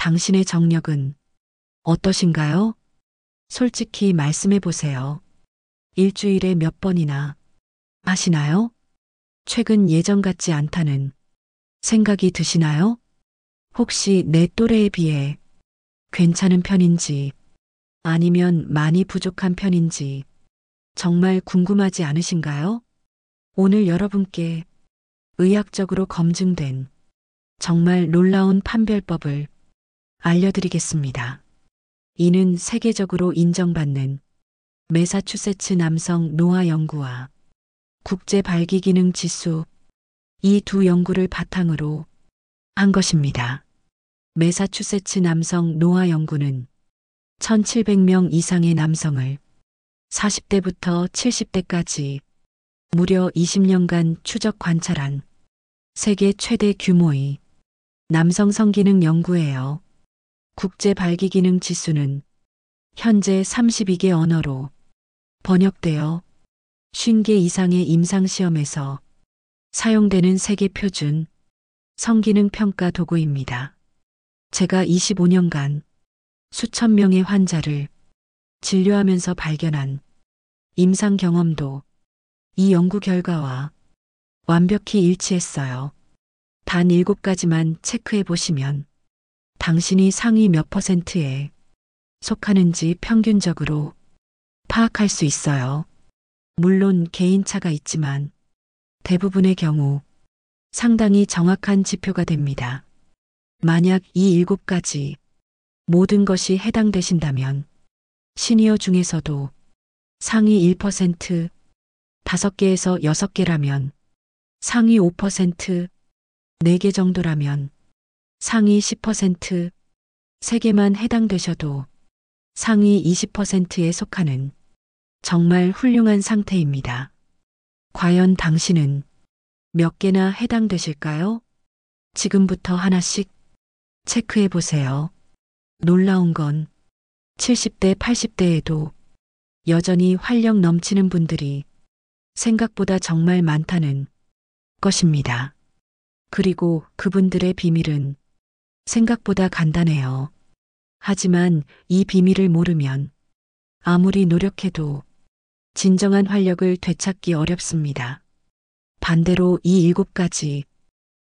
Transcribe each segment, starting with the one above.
당신의 정력은 어떠신가요? 솔직히 말씀해 보세요. 일주일에 몇 번이나 하시나요? 최근 예전 같지 않다는 생각이 드시나요? 혹시 내 또래에 비해 괜찮은 편인지 아니면 많이 부족한 편인지 정말 궁금하지 않으신가요? 오늘 여러분께 의학적으로 검증된 정말 놀라운 판별법을 알려드리겠습니다. 이는 세계적으로 인정받는 매사추세츠 남성 노화 연구와 국제 발기기능 지수 이 두 연구를 바탕으로 한 것입니다. 매사추세츠 남성 노화 연구는 1700명 이상의 남성을 40대부터 70대까지 무려 20년간 추적 관찰한 세계 최대 규모의 남성 성기능 연구예요. 국제 발기기능 지수는 현재 32개 언어로 번역되어 50개 이상의 임상시험에서 사용되는 세계 표준 성기능 평가 도구입니다. 제가 25년간 수천 명의 환자를 진료하면서 발견한 임상 경험도 이 연구 결과와 완벽히 일치했어요. 단 7가지만 체크해 보시면 당신이 상위 몇 %에 속하는지 평균적으로 파악할 수 있어요. 물론 개인차가 있지만 대부분의 경우 상당히 정확한 지표가 됩니다. 만약 이 7가지 모든 것이 해당되신다면 시니어 중에서도 상위 1%, 5개에서 6개라면 상위 5%, 4개 정도라면 상위 10%, 3개만 해당되셔도 상위 20%에 속하는 정말 훌륭한 상태입니다. 과연 당신은 몇 개나 해당되실까요? 지금부터 하나씩 체크해 보세요. 놀라운 건 70대, 80대에도 여전히 활력 넘치는 분들이 생각보다 정말 많다는 것입니다. 그리고 그분들의 비밀은 생각보다 간단해요. 하지만 이 비밀을 모르면 아무리 노력해도 진정한 활력을 되찾기 어렵습니다. 반대로 이 7가지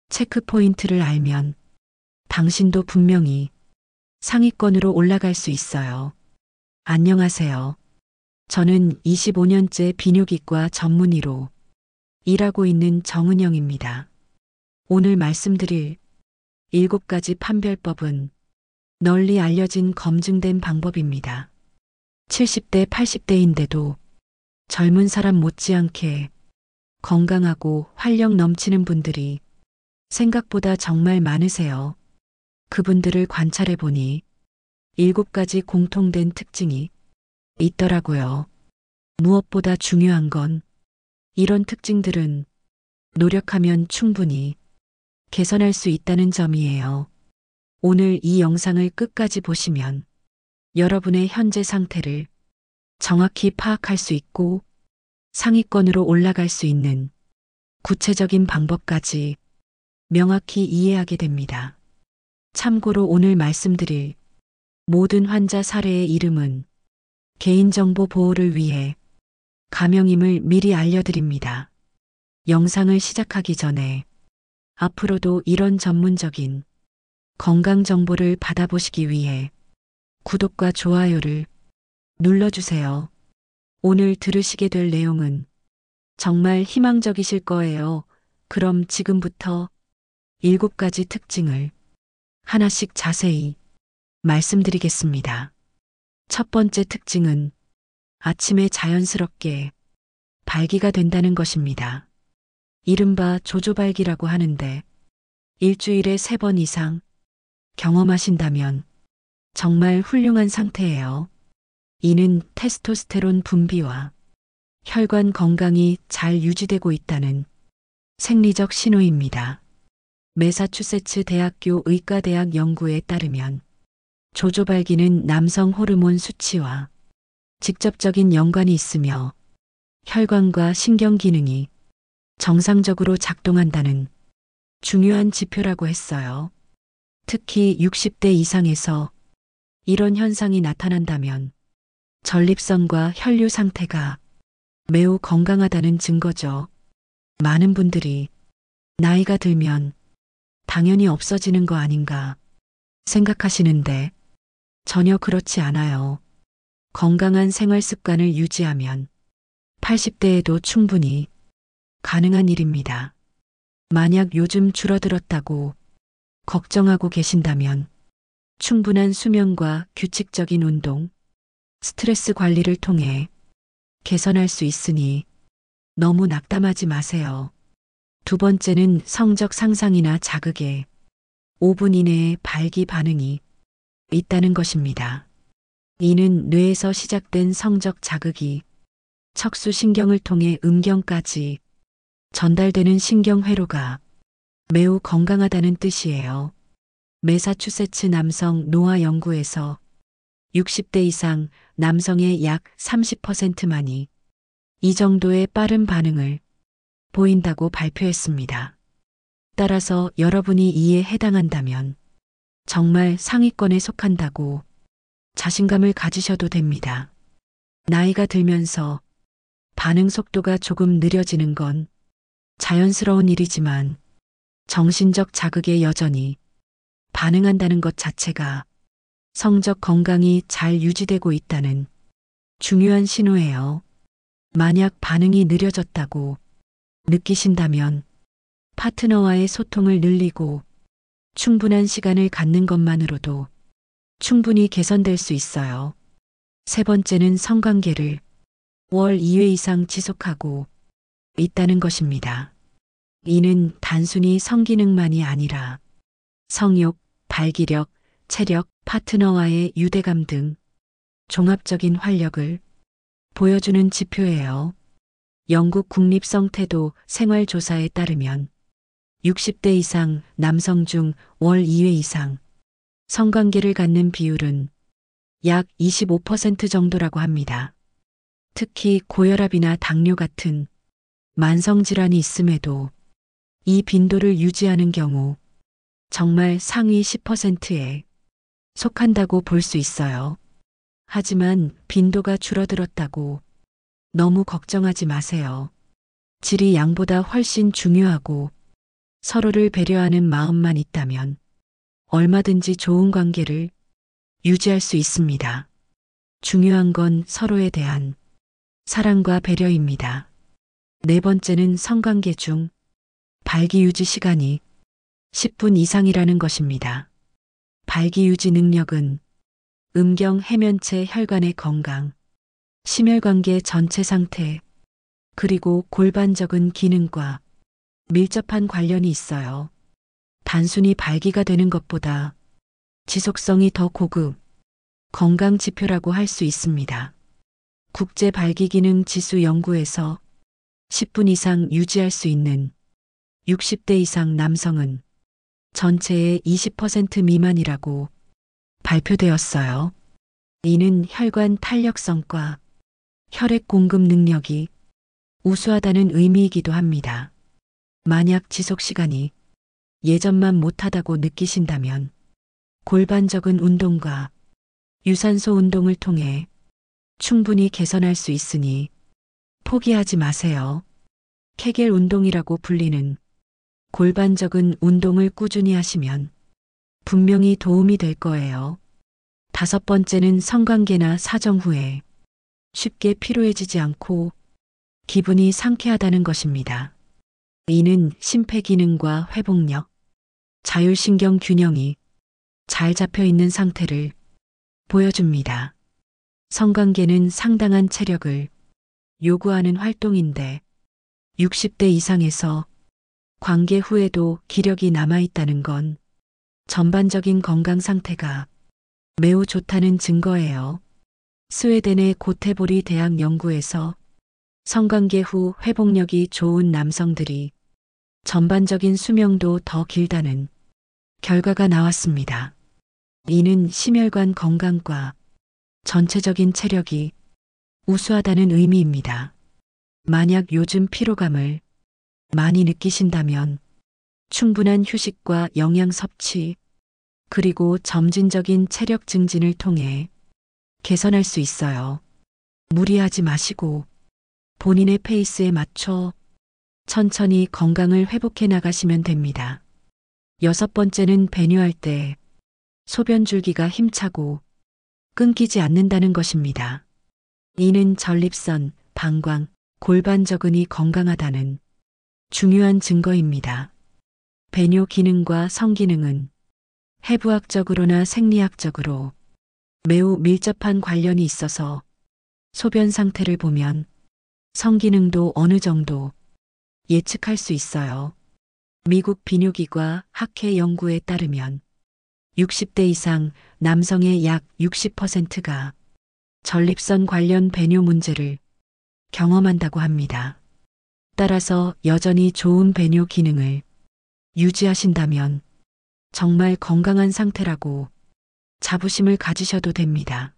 체크 포인트를 알면 당신도 분명히 상위권으로 올라갈 수 있어요. 안녕하세요. 저는 25년째 비뇨기과 전문의로 일하고 있는 정은영입니다. 오늘 말씀드릴 7가지 판별법은 널리 알려진 검증된 방법입니다. 70대, 80대인데도 젊은 사람 못지않게 건강하고 활력 넘치는 분들이 생각보다 정말 많으세요. 그분들을 관찰해 보니 7가지 공통된 특징이 있더라고요. 무엇보다 중요한 건 이런 특징들은 노력하면 충분히 개선할 수 있다는 점이에요. 오늘 이 영상을 끝까지 보시면 여러분의 현재 상태를 정확히 파악할 수 있고 상위권으로 올라갈 수 있는 구체적인 방법까지 명확히 이해하게 됩니다. 참고로 오늘 말씀드릴 모든 환자 사례의 이름은 개인정보 보호를 위해 가명임을 미리 알려드립니다. 영상을 시작하기 전에 앞으로도 이런 전문적인 건강 정보를 받아보시기 위해 구독과 좋아요를 눌러주세요. 오늘 들으시게 될 내용은 정말 희망적이실 거예요. 그럼 지금부터 7가지 특징을 하나씩 자세히 말씀드리겠습니다. 첫 번째 특징은 아침에 자연스럽게 발기가 된다는 것입니다. 이른바 조조발기라고 하는데 일주일에 3번 이상 경험하신다면 정말 훌륭한 상태예요. 이는 테스토스테론 분비와 혈관 건강이 잘 유지되고 있다는 생리적 신호입니다. 매사추세츠 대학교 의과대학 연구에 따르면 조조발기는 남성 호르몬 수치와 직접적인 연관이 있으며 혈관과 신경 기능이 정상적으로 작동한다는 중요한 지표라고 했어요. 특히 60대 이상에서 이런 현상이 나타난다면 전립선과 혈류 상태가 매우 건강하다는 증거죠. 많은 분들이 나이가 들면 당연히 없어지는 거 아닌가 생각하시는데 전혀 그렇지 않아요. 건강한 생활 습관을 유지하면 80대에도 충분히 가능한 일입니다. 만약 요즘 줄어들었다고 걱정하고 계신다면 충분한 수면과 규칙적인 운동, 스트레스 관리를 통해 개선할 수 있으니 너무 낙담하지 마세요. 두 번째는 성적 상상이나 자극에 5분 이내에 발기 반응이 있다는 것입니다. 이는 뇌에서 시작된 성적 자극이 척수신경을 통해 음경까지 전달되는 신경회로가 매우 건강하다는 뜻이에요. 매사추세츠 남성 노화 연구에서 60대 이상 남성의 약 30%만이 이 정도의 빠른 반응을 보인다고 발표했습니다. 따라서 여러분이 이에 해당한다면 정말 상위권에 속한다고 자신감을 가지셔도 됩니다. 나이가 들면서 반응 속도가 조금 느려지는 건 자연스러운 일이지만 정신적 자극에 여전히 반응한다는 것 자체가 성적 건강이 잘 유지되고 있다는 중요한 신호예요. 만약 반응이 느려졌다고 느끼신다면 파트너와의 소통을 늘리고 충분한 시간을 갖는 것만으로도 충분히 개선될 수 있어요. 세 번째는 성관계를 월 2회 이상 지속하고 있다는 것입니다. 이는 단순히 성기능만이 아니라 성욕, 발기력, 체력, 파트너와의 유대감 등 종합적인 활력을 보여주는 지표예요. 영국 국립성태도 생활조사에 따르면 60대 이상 남성 중 월 2회 이상 성관계를 갖는 비율은 약 25% 정도라고 합니다. 특히 고혈압이나 당뇨 같은 만성질환이 있음에도 이 빈도를 유지하는 경우 정말 상위 10%에 속한다고 볼 수 있어요. 하지만 빈도가 줄어들었다고 너무 걱정하지 마세요. 질이 양보다 훨씬 중요하고 서로를 배려하는 마음만 있다면 얼마든지 좋은 관계를 유지할 수 있습니다. 중요한 건 서로에 대한 사랑과 배려입니다. 네 번째는 성관계 중 발기 유지 시간이 10분 이상이라는 것입니다. 발기 유지 능력은 음경 해면체 혈관의 건강, 심혈관계 전체 상태, 그리고 골반적인 기능과 밀접한 관련이 있어요. 단순히 발기가 되는 것보다 지속성이 더 고급, 건강 지표라고 할 수 있습니다. 국제 발기 기능 지수 연구에서 10분 이상 유지할 수 있는 60대 이상 남성은 전체의 20% 미만이라고 발표되었어요. 이는 혈관 탄력성과 혈액 공급 능력이 우수하다는 의미이기도 합니다. 만약 지속 시간이 예전만 못하다고 느끼신다면 골반적인 운동과 유산소 운동을 통해 충분히 개선할 수 있으니 포기하지 마세요. 케겔 운동이라고 불리는 골반적인 운동을 꾸준히 하시면 분명히 도움이 될 거예요. 다섯 번째는 성관계나 사정 후에 쉽게 피로해지지 않고 기분이 상쾌하다는 것입니다. 이는 심폐기능과 회복력, 자율신경 균형이 잘 잡혀 있는 상태를 보여줍니다. 성관계는 상당한 체력을 요구하는 활동인데 60대 이상에서 관계 후에도 기력이 남아있다는 건 전반적인 건강 상태가 매우 좋다는 증거예요. 스웨덴의 고테보리 대학 연구에서 성관계 후 회복력이 좋은 남성들이 전반적인 수명도 더 길다는 결과가 나왔습니다. 이는 심혈관 건강과 전체적인 체력이 우수하다는 의미입니다. 만약 요즘 피로감을 많이 느끼신다면 충분한 휴식과 영양 섭취, 그리고 점진적인 체력 증진을 통해 개선할 수 있어요. 무리하지 마시고 본인의 페이스에 맞춰 천천히 건강을 회복해 나가시면 됩니다. 6번째는 배뇨할 때 소변 줄기가 힘차고 끊기지 않는다는 것입니다. 이는 전립선, 방광, 골반저근이 건강하다는 중요한 증거입니다. 배뇨 기능과 성기능은 해부학적으로나 생리학적으로 매우 밀접한 관련이 있어서 소변 상태를 보면 성기능도 어느 정도 예측할 수 있어요. 미국 비뇨기과 학회 연구에 따르면 60대 이상 남성의 약 60%가 전립선 관련 배뇨 문제를 경험한다고 합니다. 따라서 여전히 좋은 배뇨 기능을 유지하신다면 정말 건강한 상태라고 자부심을 가지셔도 됩니다.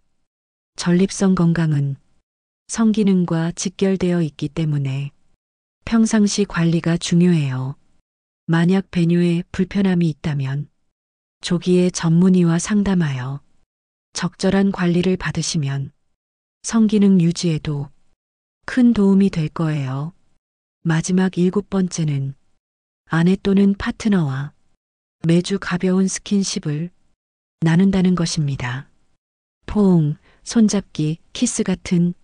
전립선 건강은 성기능과 직결되어 있기 때문에 평상시 관리가 중요해요. 만약 배뇨에 불편함이 있다면 조기에 전문의와 상담하여 적절한 관리를 받으시면 성기능 유지에도 큰 도움이 될 거예요. 마지막 7번째는 아내 또는 파트너와 매주 가벼운 스킨십을 나눈다는 것입니다. 포옹, 손잡기, 키스 같은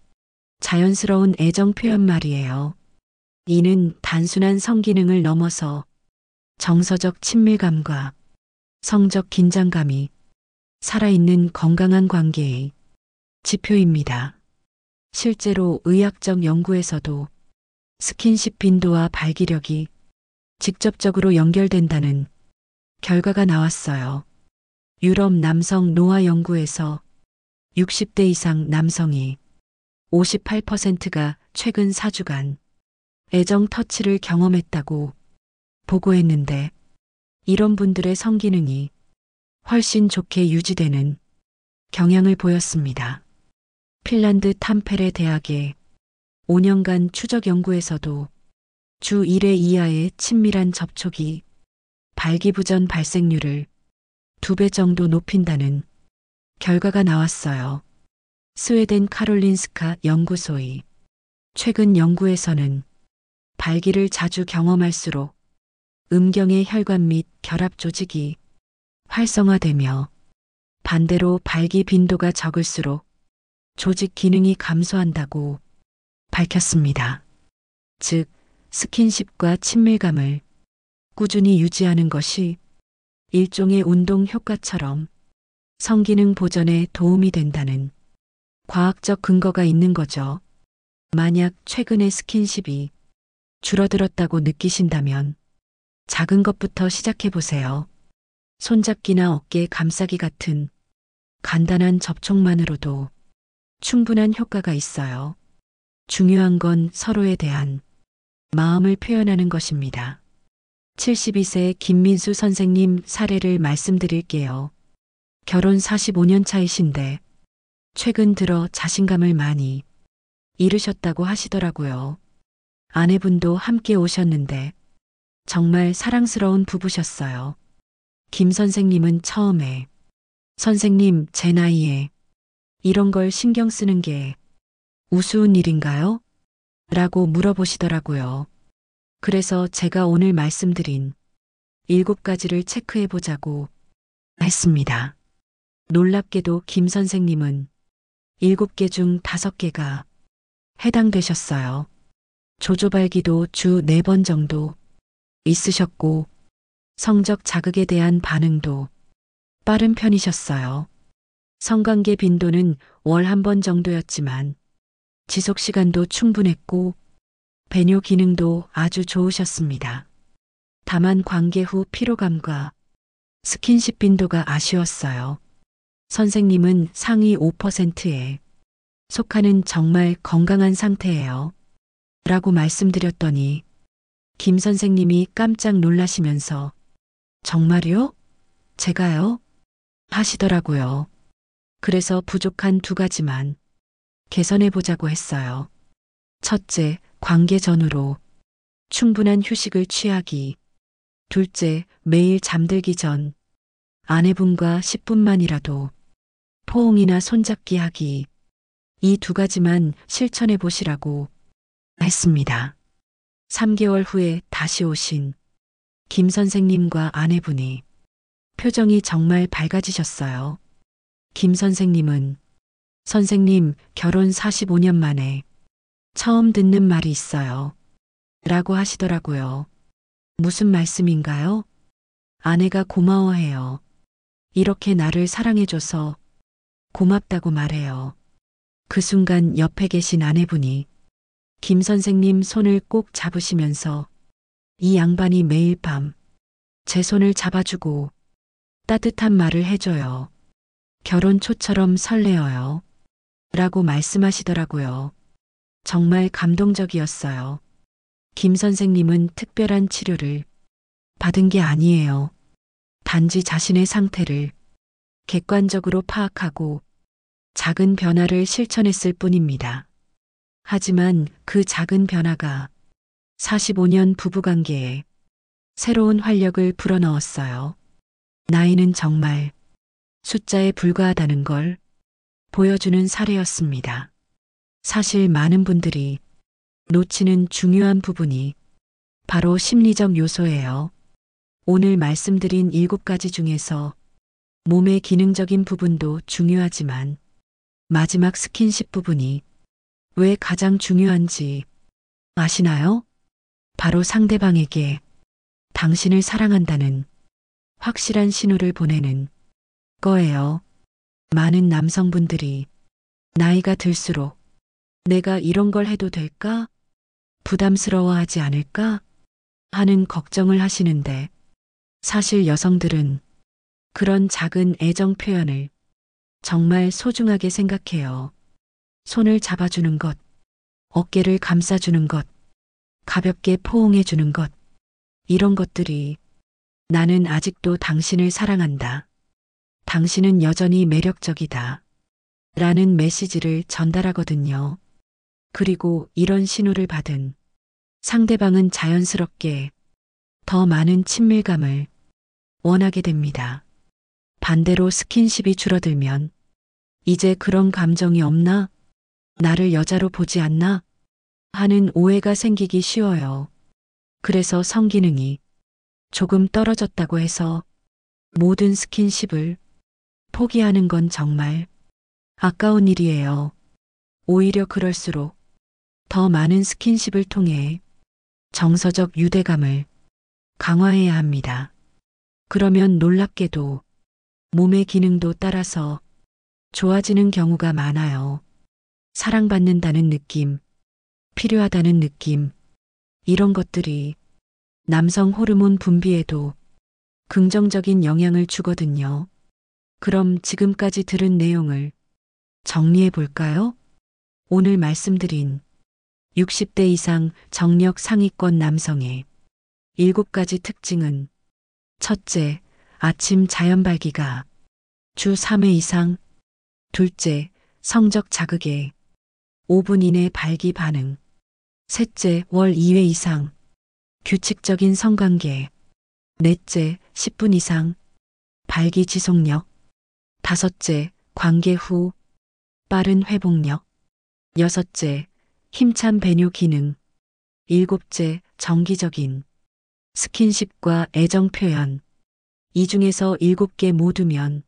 자연스러운 애정 표현 말이에요. 이는 단순한 성기능을 넘어서 정서적 친밀감과 성적 긴장감이 살아있는 건강한 관계의 지표입니다. 실제로 의학적 연구에서도 스킨십 빈도와 발기력이 직접적으로 연결된다는 결과가 나왔어요. 유럽 남성 노화 연구에서 60대 이상 남성이 58%가 최근 4주간 애정 터치를 경험했다고 보고했는데 이런 분들의 성기능이 훨씬 좋게 유지되는 경향을 보였습니다. 핀란드 탐페레 대학의 5년간 추적 연구에서도 주 1회 이하의 친밀한 접촉이 발기부전 발생률을 2배 정도 높인다는 결과가 나왔어요. 스웨덴 카롤린스카 연구소의 최근 연구에서는 발기를 자주 경험할수록 음경의 혈관 및 결합 조직이 활성화되며 반대로 발기 빈도가 적을수록 조직 기능이 감소한다고 밝혔습니다. 즉, 스킨십과 친밀감을 꾸준히 유지하는 것이 일종의 운동 효과처럼 성기능 보전에 도움이 된다는 과학적 근거가 있는 거죠. 만약 최근에 스킨십이 줄어들었다고 느끼신다면 작은 것부터 시작해 보세요. 손잡기나 어깨 감싸기 같은 간단한 접촉만으로도 충분한 효과가 있어요. 중요한 건 서로에 대한 마음을 표현하는 것입니다. 72세 김민수 선생님 사례를 말씀드릴게요. 결혼 45년 차이신데 최근 들어 자신감을 많이 잃으셨다고 하시더라고요. 아내분도 함께 오셨는데 정말 사랑스러운 부부셨어요. 김 선생님은 처음에 선생님, 제 나이에 이런 걸 신경 쓰는 게 우스운 일인가요? 라고 물어보시더라고요. 그래서 제가 오늘 말씀드린 7가지를 체크해 보자고 했습니다. 놀랍게도 김 선생님은 7개 중 5개가 해당되셨어요. 조조발기도 주 4번 정도 있으셨고 성적 자극에 대한 반응도 빠른 편이셨어요. 성관계 빈도는 월 1번 정도였지만 지속 시간도 충분했고 배뇨 기능도 아주 좋으셨습니다. 다만 관계 후 피로감과 스킨십 빈도가 아쉬웠어요. 선생님은 상위 5%에 속하는 정말 건강한 상태예요. 라고 말씀드렸더니 김 선생님이 깜짝 놀라시면서 정말요? 제가요? 하시더라고요. 그래서 부족한 2가지만 개선해 보자고 했어요. 첫째, 관계 전후로 충분한 휴식을 취하기. 둘째, 매일 잠들기 전 아내분과 10분만이라도 포옹이나 손잡기 하기, 이 두 가지만 실천해 보시라고 했습니다. 3개월 후에 다시 오신 김 선생님과 아내분이 표정이 정말 밝아지셨어요. 김 선생님은 선생님 결혼 45년 만에 처음 듣는 말이 있어요. 라고 하시더라고요. 무슨 말씀인가요? 아내가 고마워해요. 이렇게 나를 사랑해줘서 고맙다고 말해요. 그 순간 옆에 계신 아내분이 김 선생님 손을 꼭 잡으시면서 이 양반이 매일 밤 제 손을 잡아주고 따뜻한 말을 해줘요. 결혼 초처럼 설레어요. 라고 말씀하시더라고요. 정말 감동적이었어요. 김 선생님은 특별한 치료를 받은 게 아니에요. 단지 자신의 상태를 객관적으로 파악하고 작은 변화를 실천했을 뿐입니다. 하지만 그 작은 변화가 45년 부부관계에 새로운 활력을 불어넣었어요. 나이는 정말 숫자에 불과하다는 걸 보여주는 사례였습니다. 사실 많은 분들이 놓치는 중요한 부분이 바로 심리적 요소예요. 오늘 말씀드린 7가지 중에서 몸의 기능적인 부분도 중요하지만 마지막 스킨십 부분이 왜 가장 중요한지 아시나요? 바로 상대방에게 당신을 사랑한다는 확실한 신호를 보내는 거예요. 많은 남성분들이 나이가 들수록 내가 이런 걸 해도 될까? 부담스러워하지 않을까? 하는 걱정을 하시는데 사실 여성들은 그런 작은 애정 표현을 정말 소중하게 생각해요. 손을 잡아주는 것, 어깨를 감싸주는 것, 가볍게 포옹해주는 것, 이런 것들이 나는 아직도 당신을 사랑한다. 당신은 여전히 매력적이다. 라는 메시지를 전달하거든요. 그리고 이런 신호를 받은 상대방은 자연스럽게 더 많은 친밀감을 원하게 됩니다. 반대로 스킨십이 줄어들면 이제 그런 감정이 없나? 나를 여자로 보지 않나? 하는 오해가 생기기 쉬워요. 그래서 성기능이 조금 떨어졌다고 해서 모든 스킨십을 포기하는 건 정말 아까운 일이에요. 오히려 그럴수록 더 많은 스킨십을 통해 정서적 유대감을 강화해야 합니다. 그러면 놀랍게도 몸의 기능도 따라서 좋아지는 경우가 많아요. 사랑받는다는 느낌, 필요하다는 느낌, 이런 것들이 남성 호르몬 분비에도 긍정적인 영향을 주거든요. 그럼 지금까지 들은 내용을 정리해 볼까요? 오늘 말씀드린 60대 이상 정력 상위권 남성의 7가지 특징은 첫째, 아침 자연발기가 주 3회 이상, 둘째, 성적 자극에 5분 이내 발기 반응, 셋째, 월 2회 이상, 규칙적인 성관계, 넷째, 10분 이상, 발기 지속력, 다섯째, 관계 후, 빠른 회복력, 여섯째, 힘찬 배뇨 기능, 일곱째, 정기적인 스킨십과 애정 표현, 이 중에서 7개 모두면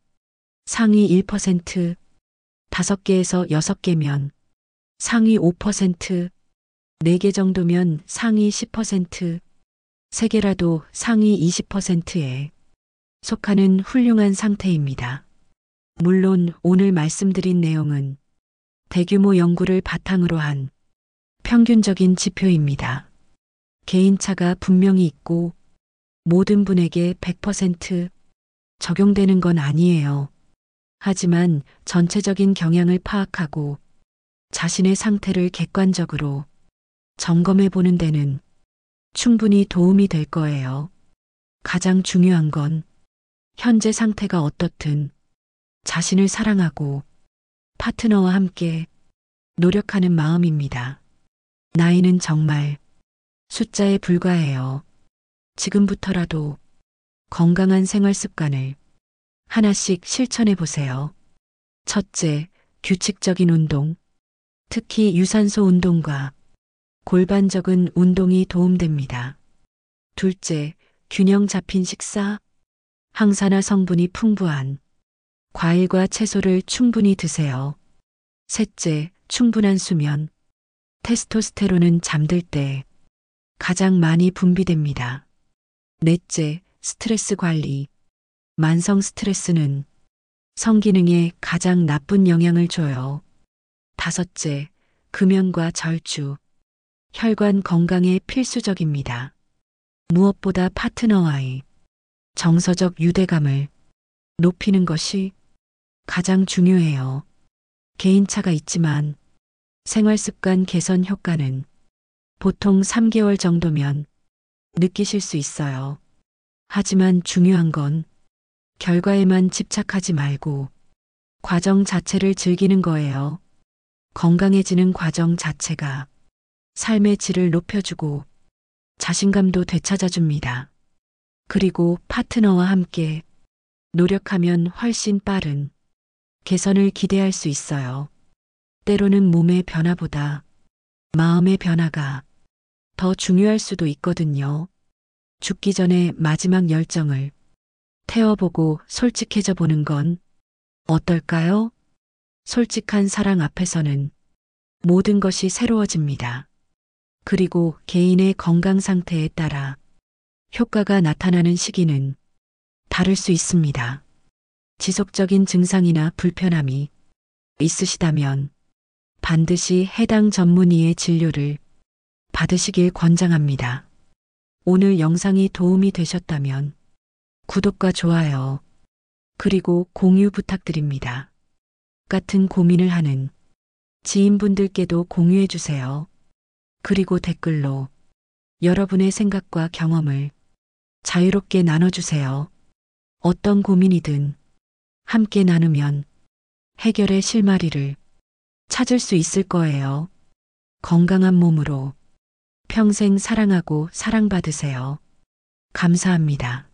상위 1%, 5개에서 6개면 상위 5%, 4개 정도면 상위 10%, 3개라도 상위 20%에 속하는 훌륭한 상태입니다. 물론 오늘 말씀드린 내용은 대규모 연구를 바탕으로 한 평균적인 지표입니다. 개인차가 분명히 있고 모든 분에게 100% 적용되는 건 아니에요. 하지만 전체적인 경향을 파악하고 자신의 상태를 객관적으로 점검해 보는 데는 충분히 도움이 될 거예요. 가장 중요한 건 현재 상태가 어떻든 자신을 사랑하고 파트너와 함께 노력하는 마음입니다. 나이는 정말 숫자에 불과해요. 지금부터라도 건강한 생활 습관을 하나씩 실천해 보세요. 첫째, 규칙적인 운동. 특히 유산소 운동과 골반적인 운동이 도움됩니다. 둘째, 균형 잡힌 식사. 항산화 성분이 풍부한 과일과 채소를 충분히 드세요. 셋째, 충분한 수면. 테스토스테론은 잠들 때 가장 많이 분비됩니다. 넷째, 스트레스 관리. 만성 스트레스는 성기능에 가장 나쁜 영향을 줘요. 다섯째, 금연과 절주. 혈관 건강에 필수적입니다. 무엇보다 파트너와의 정서적 유대감을 높이는 것이 가장 중요해요. 개인차가 있지만 생활습관 개선 효과는 보통 3개월 정도면 느끼실 수 있어요. 하지만 중요한 건 결과에만 집착하지 말고 과정 자체를 즐기는 거예요. 건강해지는 과정 자체가 삶의 질을 높여주고 자신감도 되찾아줍니다. 그리고 파트너와 함께 노력하면 훨씬 빠른 개선을 기대할 수 있어요. 때로는 몸의 변화보다 마음의 변화가 더 중요할 수도 있거든요. 죽기 전에 마지막 열정을 태워보고 솔직해져 보는 건 어떨까요? 솔직한 사랑 앞에서는 모든 것이 새로워집니다. 그리고 개인의 건강 상태에 따라 효과가 나타나는 시기는 다를 수 있습니다. 지속적인 증상이나 불편함이 있으시다면 반드시 해당 전문의의 진료를 받으시길 권장합니다. 오늘 영상이 도움이 되셨다면 구독과 좋아요, 그리고 공유 부탁드립니다. 같은 고민을 하는 지인분들께도 공유해 주세요. 그리고 댓글로 여러분의 생각과 경험을 자유롭게 나눠주세요. 어떤 고민이든 함께 나누면 해결의 실마리를 찾을 수 있을 거예요. 건강한 몸으로 평생 사랑하고 사랑받으세요. 감사합니다.